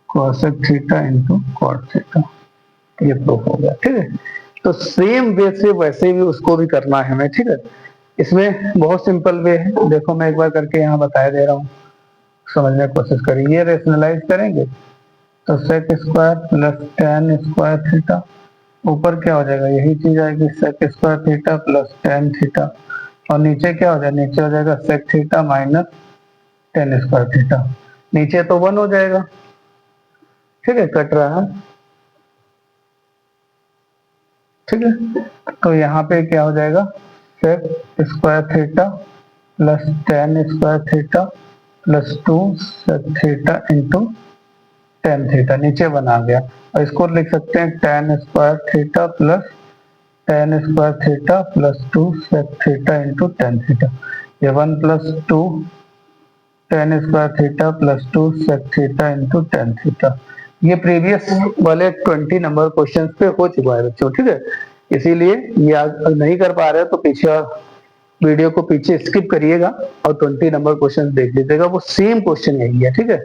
cosec theta into cot theta, ये प्रूफ हो गया, ठीक है। तो सेम वे से वैसे भी उसको भी करना है हमें, ठीक है। इसमें बहुत सिंपल वे है, देखो मैं एक बार करके यहाँ बता दे रहा हूँ, समझने की कोशिश करिए। ये रेशनलाइज करेंगे तो sec square plus tan square theta, ऊपर क्या हो जाएगा, यही चीज आएगी, sec square theta plus tan theta, और नीचे क्या हो जाएगा, नीचे हो जाएगा sec theta minus tan square theta, नीचे तो 1 हो जाएगा, ठीक है, कट रहा है, ठीक है। तो यहाँ पे क्या हो जाएगा, sec square theta plus tan square theta plus 2 sec theta into tan theta, नीचे 1 आ गया, और इसको लिख सकते हैं tan square theta plus tan square theta plus 2 sec theta into tan theta, ये 1 plus 2 tan square theta plus 2 sec theta into tan theta. ये प्रीवियस वाले 20 नंबर क्वेश्चन पे हो चुका है बच्चों, ठीक है। इसीलिए ये आज नहीं कर पा रहे तो पीछे वीडियो को पीछे स्किप करिएगा और 20 नंबर क्वेश्चन देख लीजिएगा, वो सेम क्वेश्चन यही है, ठीक है।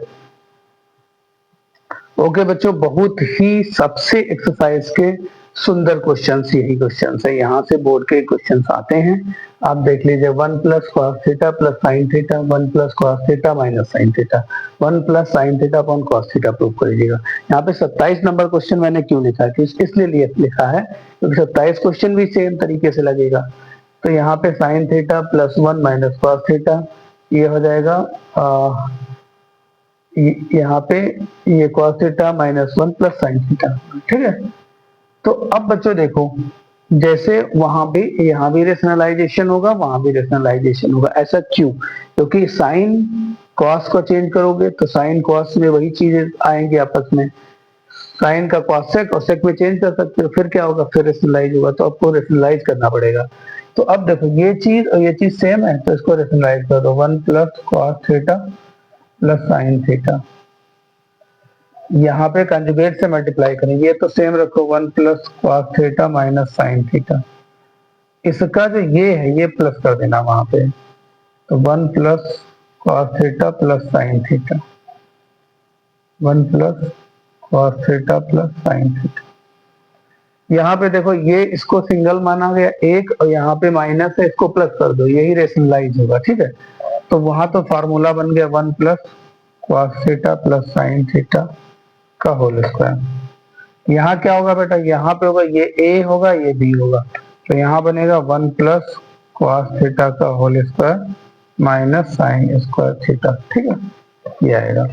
ओके बच्चों, बहुत ही सबसे एक्सरसाइज के सुंदर क्वेश्चंस यही क्वेश्चंस है, यहाँ से बोर्ड के क्वेश्चंस आते हैं। आप देख लीजिए, 1 plus cos theta plus sign theta, 1 plus cos theta minus sign theta, 1 plus sign theta upon cos theta prove करिएगा। यहाँ पे 27 नंबर क्वेश्चन मैंने क्यों लिखा है, इसलिए लिखा है क्योंकि 27 क्वेश्चन भी सेम तरीके से लगेगा। तो यहाँ पे sine theta plus 1 minus cos theta, ये हो जाएगा यहाँ पे ये cos theta minus 1 plus sine theta, ठीक है। तो अब बच्चों देखो, जैसे वहां भी यहाँ भी रेशनलाइजेशन होगा, वहां भी रेशनलाइजेशन होगा, ऐसा क्यों, क्योंकि साइन कॉस को चेंज करोगे तो साइन कॉस में वही चीजें आएंगी आपस में, साइन का कॉस सेक और सेक में चेंज कर सकते हो, फिर क्या होगा, फिर रेशनलाइज होगा, तो आपको रेशनलाइज करना पड़ेगा। तो अब देखो ये चीज और ये चीज सेम है, तो इसको रेशनलाइज कर दो, 1 plus cos theta plus sign theta, यहाँ पे कंजुगेट से मल्टीप्लाई करेंगे, ये तो सेम रखो 1 plus cos theta minus sine theta, इसका जो ये है ये प्लस कर देना वहां पे, तो 1 plus cos theta plus sign theta, 1 plus cos theta plus sign theta. यहाँ पे देखो ये इसको सिंगल माना गया एक, और यहाँ पे माइनस है, इसको प्लस कर दो, यही रेशनलाइज होगा, ठीक है। तो वहां तो फार्मूला बन गया 1 plus cos theta plus sign theta का होल स्क्वायर। यहाँ क्या होगा बेटा, यहाँ पे होगा ये a होगा ये b होगा, तो यहाँ बनेगा 1 प्लस कॉस थीटा का whole square minus sign square theta, ठीक है, ये आएगा।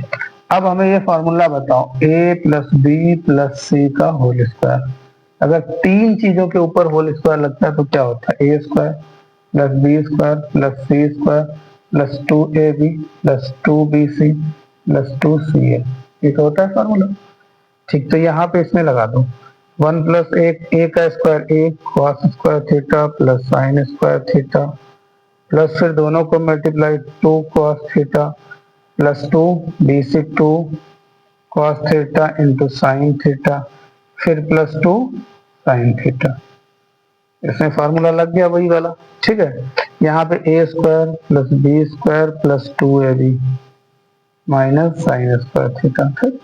अब हमें ये फॉर्मूला बताओ, a प्लस बी प्लस सी का होल स्क्वायर, अगर तीन चीजों के ऊपर होल स्क्वायर लगता है तो क्या होता है, A square plus B square plus C square plus 2ab plus 2bc plus 2ca, ये तो होता है फॉर्मूला, ठीक। तो यहाँ पे इसमें लगा दो 1 प्लस ए का square A cos square theta plus sign square theta plus फिर दोनों को multiply 2 cos theta plus 2 bc 2 cos theta into sine theta फिर प्लस 2 साइन थीटा, इसमें फार्मूला लग गया वही वाला, ठीक है। यहाँ पे A square plus B square plus 2ab minus sign square theta. फिर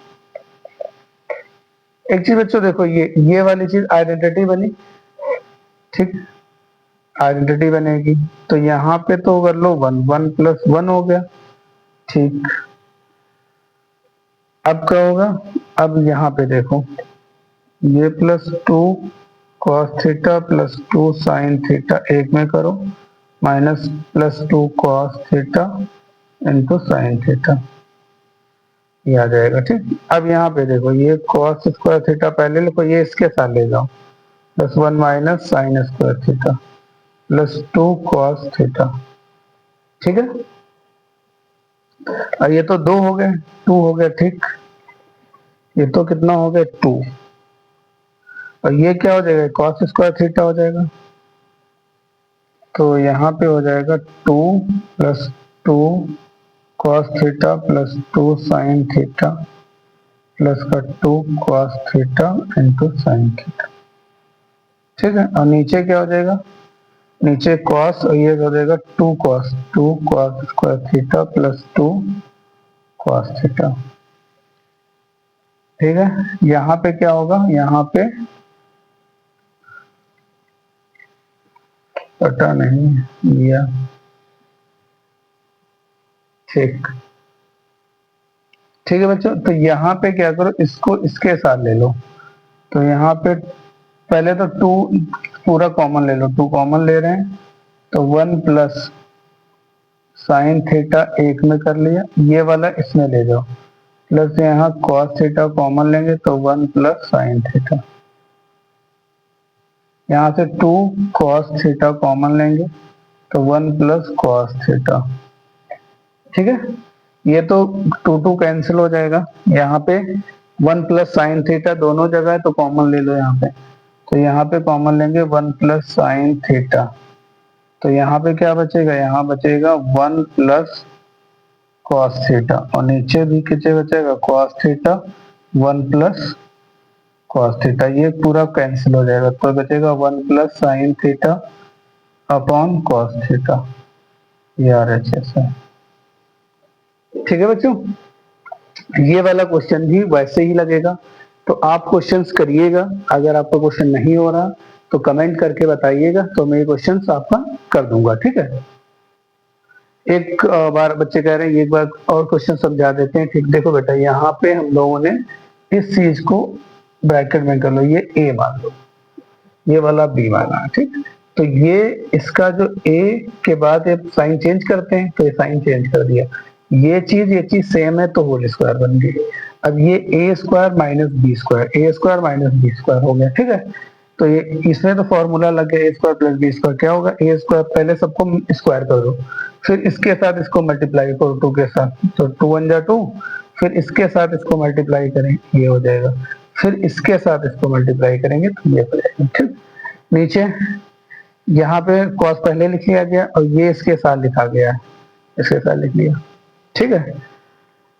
एक चीज बच्चों देखो, ये वाली चीज आइडेंटिटी बनी, ठीक, आइडेंटिटी बनेगी, तो यहाँ पे तो कर लो 1 प्लस 1 हो गया, ठीक। अब क्या होगा, अब यहाँ पे देखो ये plus 2 cos theta plus 2 sine theta एक में करो minus plus 2 cos theta into sine theta, ये आ जाएगा, ठीक। अब यहाँ पे देखो ये कॉस स्क्वायर थीटा पहले लिखो, ये इसके साथ ले जाओ, plus 1 minus sign square theta plus 2 cos theta, ठीक है। और ये तो 2 हो गए, 2 हो गए, ठीक, ये तो कितना हो गया 2, और ये क्या हो जाएगा कॉस स्क्वायर थीटा हो जाएगा, तो यहाँ पे हो जाएगा 2 plus 2 cos theta plus 2 sine theta plus का 2 cos theta into sine theta, ठीक है। और नीचे क्या हो जाएगा, नीचे कॉस, और ये हो जाएगा 2 cos square theta plus 2 cos theta, ठीक है। यहाँ पे क्या होगा, यहाँ पे पता नहीं लिया, ठीक, ठीक है बच्चों। तो यहाँ पे क्या करो, इसको इसके साथ ले लो, तो यहाँ पे पहले तो 2 पूरा कॉमन ले लो, 2 कॉमन ले रहे हैं, तो 1 प्लस साइन थीटा एक में कर लिया, ये वाला इसमें ले जाओ, प्लस यहाँ कॉस थीटा कॉमन लेंगे तो 1 प्लस साइन थीटा, यहाँ से 2 कॉस थीटा कॉमन लेंगे तो 1 प्लस कॉस थीटा, ठीक है। ये तो 2 कैंसिल हो जाएगा, यहाँ पे 1 प्लस साइन थीटा दोनों जगह है तो कॉमन ले लो यहाँ पे, तो यहाँ पे कॉमन लेंगे 1 प्लस साइन थीटा, तो यहाँ पे क्या बचेगा, यहाँ बचेगा 1 प्लस कॉस थीटा, और नीचे भी कितने बचेगा cos theta 1 plus cos theta, ये पूरा कैंसिल हो जाएगा, तो बचेगा 1 plus sign theta upon cos theta, ये RHS है, ठीक है बच्चों। ये वाला क्वेश्चन भी वैसे ही लगेगा, तो आप क्वेश्चंस करिएगा, अगर आपका क्वेश्चन नहीं हो रहा तो कमेंट करके बताइएगा, तो मैं ये क्वेश्चंस आपका कर दूंगा, ठीक है। एक बार बच्चे कह रहे हैं एक बार और क्वेश्चन समझा देते हैं, ठीक। देखो बेटा, यहाँ पे हम लोगों ने इस चीज को ब्रैकेट में कर लो, ये a मान लो, ये वाला b माना, ठीक। तो ये इसका जो a के बाद साइन चेंज करते हैं, तो ये साइन चेंज कर दिया, ये चीज सेम है तो होल स्क्वायर बन गई। अब ये a square minus B square, a square minus B square हो गया, ठीक है। तो ये इसमें तो फॉर्मूला लग गया a square plus B square, क्या होगा a स्क्वायर, पहले सबको स्क्वायर कर दो, फिर इसके साथ इसको मल्टीप्लाई करो 2 के साथ, तो 2 1 जा 2, फिर इसके साथ इसको मल्टीप्लाई करें ये हो जाएगा, फिर इसके साथ इसको मल्टीप्लाई करेंगे तो ये हो जाएगा, ठीक। नीचे यहाँ पे कॉस पहले लिख लिया गया और ये इसके साथ लिखा गया है, इसके साथ लिख लिया, ठीक है।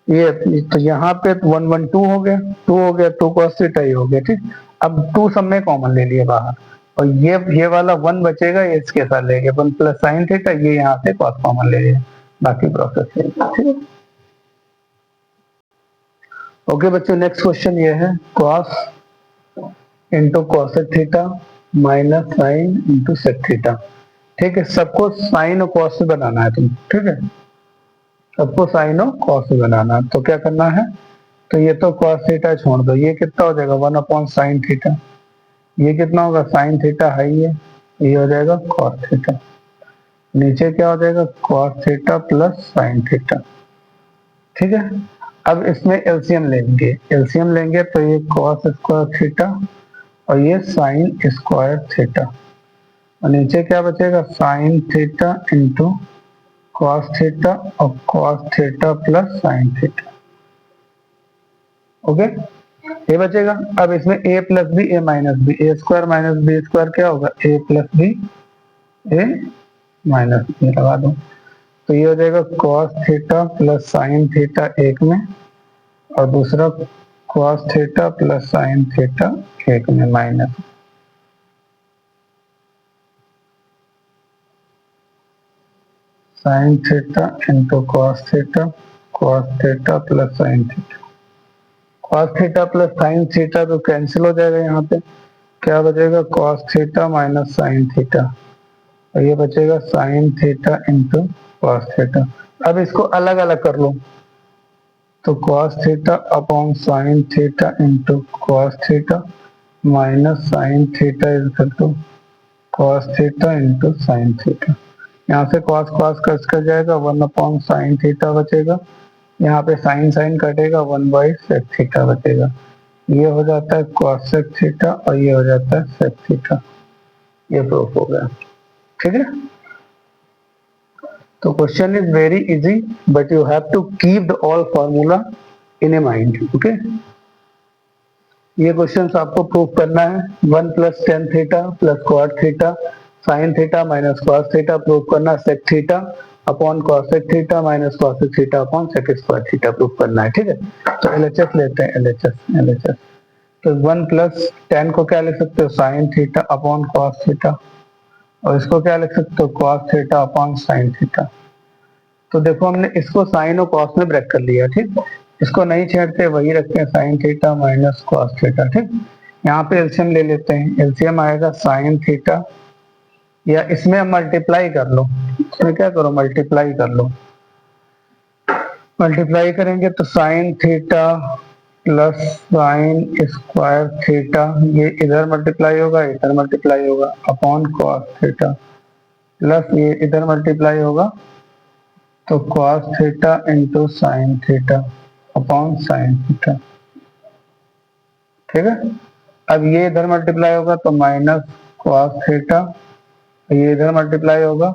ये तो यहाँ पे 1 1 2 हो गया, 2 हो गया, 2 cos थीटा ही हो गया, ठीक। अब 2 सब में कॉमन ले लिया बाहर, और ये वाला 1 बचेगा, ये इसके साथ ले गया 1 प्लस साइन थीटा, ये यहाँ से cos कॉमन ले लिया, बाकी प्रोसेस है, ठीक है। ओके बच्चों, नेक्स्ट क्वेश्चन ये है cos into cosec theta minus sine into sec theta, ठीक है। सबको साइन और कॉस से बनाना है तुम, ठीक है, सबको साइन और कॉस से बनाना है। तो क्या करना है, तो ये तो कॉस थीटा छोड़ दो, ये कितना हो जाएगा 1 अपॉन साइन थीटा, ये कितना होगा साइन थीटा है, ये हो जाएगा कॉस थीटा, नीचे क्या हो जाएगा cos theta plus sine theta, ठीक है। अब इसमें एलसीएम लेंगे तो ये कॉस स्क्वायर थीटा और ये साइन स्क्वायर थीटा, और नीचे क्या बचेगा sine theta into cos theta और cos theta plus sign theta, okay, ये बचेगा। अब इसमें a plus B A minus B, A square minus B square क्या होगा a plus B A minus B लगा दो, तो ये हो जाएगा cos theta plus sign theta एक में, और दूसरा cos theta plus sign theta एक में minus, sign theta into cos theta plus sine theta, cos theta plus sign theta तो कैंसिल हो जाएगा, यहाँ पे क्या बचेगा cos theta minus sign theta, और ये बचेगा sine theta into cos theta. अब इसको अलग अलग कर लो, तो cos theta upon sine theta into cos theta minus sign theta is equal to cos theta into sine theta, यहाँ से कॉस कॉस कट जाएगा, 1 अपॉन साइन थीटा बचेगा, यहाँ पे साइन साइन कटेगा, 1 बाई सेक थीटा बचेगा, ये हो जाता है कॉस सेक थीटा और ये हो जाता है सेक थीटा, ये प्रूफ हो गया, ठीक है। तो question is very easy but you have to keep the all formula in a mind, okay. ये क्वेश्चन आपको प्रूव करना है, 1 plus tan theta plus cot theta sine theta minus cos theta prove करना, sec theta upon cosec theta minus cosec theta upon sec square theta prove करना है, ठीक है। तो एलएचएस लेते हैं, एलएचएस तो 1 प्लस टेन को क्या लिख सकते हो sign theta upon cos theta, और इसको क्या लिख सकते हो cos theta upon sine theta. तो देखो हमने इसको साइन और कॉस में ब्रेक कर लिया, ठीक, इसको नहीं छेड़ते, वही रखते हैं sign theta minus cos theta, ठीक। यहाँ पे एलसीएम ले लेते हैं, एलसीएम आएगा साइन थीटा, या इसमें मल्टीप्लाई कर लो, इसमें क्या करो मल्टीप्लाई कर लो, मल्टीप्लाई करेंगे तो sine theta plus sign square theta, ये इधर मल्टीप्लाई होगा इधर मल्टीप्लाई होगा अपॉन कॉस थीटा, प्लस ये इधर मल्टीप्लाई होगा तो cos theta into sine theta upon sine theta, ठीक है। अब ये इधर मल्टीप्लाई होगा तो माइनस कॉस थीटा, ये इधर मल्टीप्लाई होगा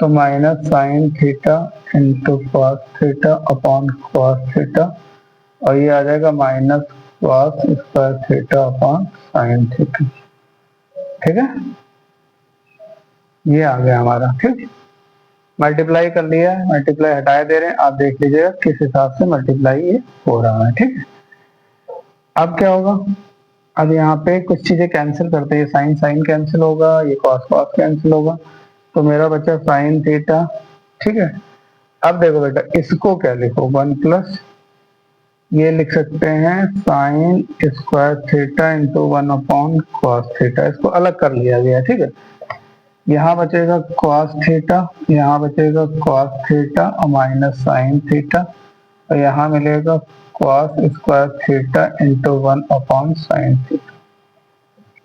तो minus sign theta into cos theta upon cos theta, और ये आ जाएगा minus cos square theta upon sine theta, ठीक है, ये आ गया हमारा, ठीक। मल्टीप्लाई कर लिया है, मल्टीप्लाई हटा दे रहे हैं, आप देख लीजिएगा किस हिसाब से मल्टीप्लाई ये हो रहा है, ठीक है। अब क्या होगा, अब यहाँ पे कुछ चीजें कैंसिल करते हैं, साइन साइन कैंसिल होगा, ये कॉस कॉस कैंसिल होगा, तो मेरा बचा साइन थीटा, ठीक है। अब देखो बेटा इसको क्या लिखो 1 प्लस ये लिख सकते हैं sign square theta into 1 upon cos theta, इसको अलग कर लिया गया, ठीक है। यहाँ बचेगा कॉस थीटा, यहाँ बचेगा कॉस थीटा और माइनस साइन थीटा, और यहाँ मिलेगा cos square theta into 1 upon sine theta,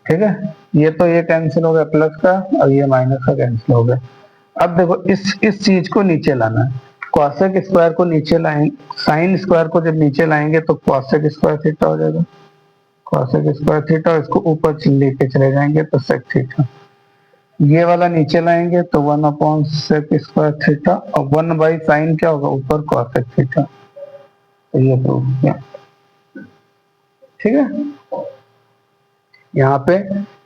ठीक है। ये कैंसिल हो गया प्लस का, और ये माइनस का कैंसिल हो गया। अब देखो इस चीज को नीचे लाना है, कॉसेक स्क्वायर को नीचे लाएंगे, साइन स्क्वायर को जब नीचे लाएंगे तो कॉसेक स्क्वायर थीटा हो जाएगा, कॉसेक स्क्वायर थीटा, इसको ऊपर लेके चले जाएंगे तो सेक थीटा, ये वाला नीचे लाएंगे तो 1 अपॉन सेक स्क्वायर थीटा, और 1 बाई साइन क्या होगा ऊपर कॉसेक थीटा, तो ये प्रूफ किया, ठीक है। यहाँ पे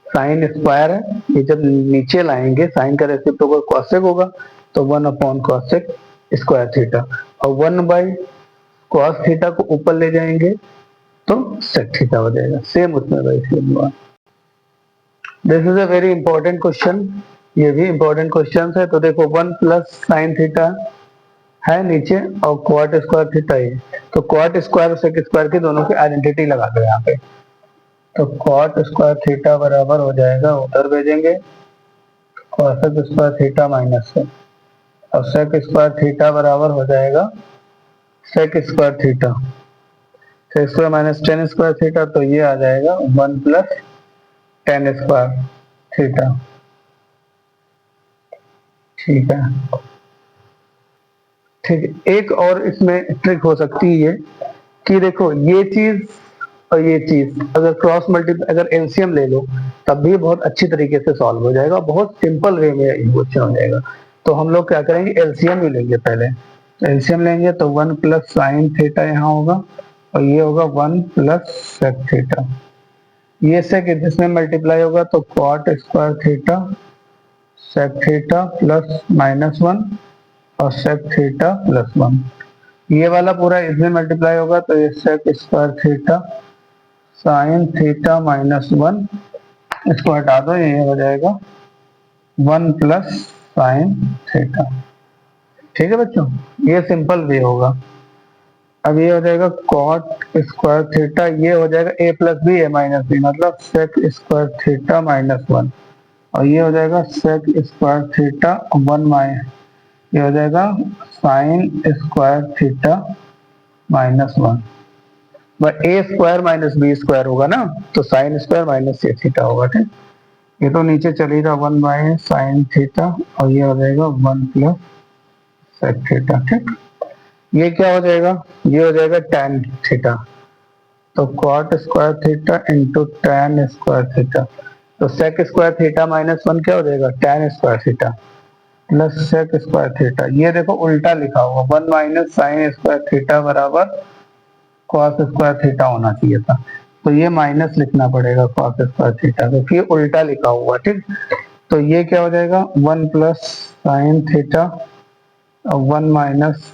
साइन स्क्वायर है, ये जब नीचे लाएंगे साइन का रेसिप्रोकल कॉसेक होगा तो 1 अपॉन कॉसेक स्क्वायर थीटा, और 1 बाई कॉस थीटा को ऊपर ले जाएंगे तो सेक थीटा हो जाएगा। सेम उसमें वैसे हुआ। This is a very important question, ये भी इंपॉर्टेंट क्वेश्चन है। तो देखो 1 प्लस साइन थीटा है नीचे और क्वाट स्क्वायर थीटा है, तो क्वाट स्क्वायर और सेक स्क्वायर की दोनों की आइडेंटिटी लगा दो यहाँ पे। तो क्वाट स्क्वायर थीटा बराबर हो जाएगा, उधर भेजेंगे कॉसेक स्क्वायर थीटा माइनस से, और सेक स्क्वायर थीटा बराबर हो जाएगा sec square theta, sec square minus tan square theta, तो ये आ जाएगा 1 प्लस टेन स्क्वायर थीटा। ठीक है, ठीक है। एक और इसमें ट्रिक हो सकती है कि देखो ये चीज और ये चीज अगर क्रॉस मल्टीप्लाई, अगर एलसीएम ले लो तब भी बहुत अच्छी तरीके से सॉल्व हो जाएगा, बहुत सिंपल वे में क्वेश्चन हो जाएगा। तो हम लोग क्या करेंगे, एलसीएम ही लेंगे पहले। एलसीएम लेंगे तो 1 प्लस साइन थीटा यहाँ होगा और ये होगा 1 प्लस सेक थीटा। ये सेक इसमें मल्टीप्लाई होगा तो cot square theta sec theta plus minus 1 और सेक थीटा प्लस 1। ये वाला पूरा इसमें मल्टीप्लाई होगा तो ये sec square theta sine theta minus 1, इसको हटा दो, ये हो जाएगा 1 प्लस साइन थीटा। ठीक है बच्चों, ये सिंपल वे होगा। अब ये हो जाएगा कॉट स्क्वायर थीटा, ये हो जाएगा a plus B A minus B, मतलब सेक स्क्वायर थीटा माइनस 1, और ये हो जाएगा सेक स्क्वायर थीटा 1 माइनस, ये हो जाएगा साइन स्क्वायर थीटा माइनस 1। ए स्क्वायर माइनस बी स्क्वायर होगा ना, तो साइन स्क्वायर माइनस ए थीटा होगा। ठीक, ये तो नीचे चलेगा 1 बाय साइन थीटा और ये हो जाएगा 1 प्लस सेक थीटा। ठीक, ये क्या हो जाएगा, ये हो जाएगा tan थीटा, तो cot square theta into tan square theta, तो सेक स्क्वायर थीटा माइनस 1 क्या हो जाएगा, tan square theta plus sec square theta. ये देखो उल्टा लिखा हुआ, 1 माइनस साइन स्क्वायर थीटा बराबर कॉस स्क्वायर थीटा होना चाहिए था, तो ये माइनस लिखना पड़ेगा कॉस स्क्वायर थीटा, क्योंकि ये उल्टा लिखा हुआ। ठीक, तो ये क्या हो जाएगा 1 plus sign theta 1 minus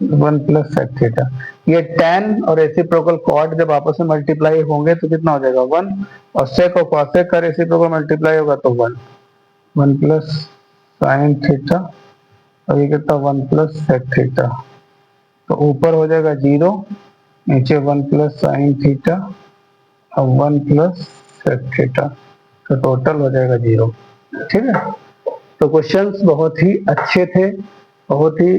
1 plus sec theta. ये tan और रेसिप्रोकल कॉट जब आपस में मल्टीप्लाई होंगे तो कितना हो जाएगा 1, और सेक और कॉसेक का रेसिप्रोकल मल्टीप्लाई होगा तो 1 प्लस साइन थीटा और ये कितना 1 प्लस सेक थीटा, तो ऊपर हो जाएगा 0, नीचे 1 प्लस साइन थीटा और 1 प्लस सेक थीटा, तो टोटल हो जाएगा 0। ठीक है, तो क्वेश्चंस बहुत ही अच्छे थे, बहुत ही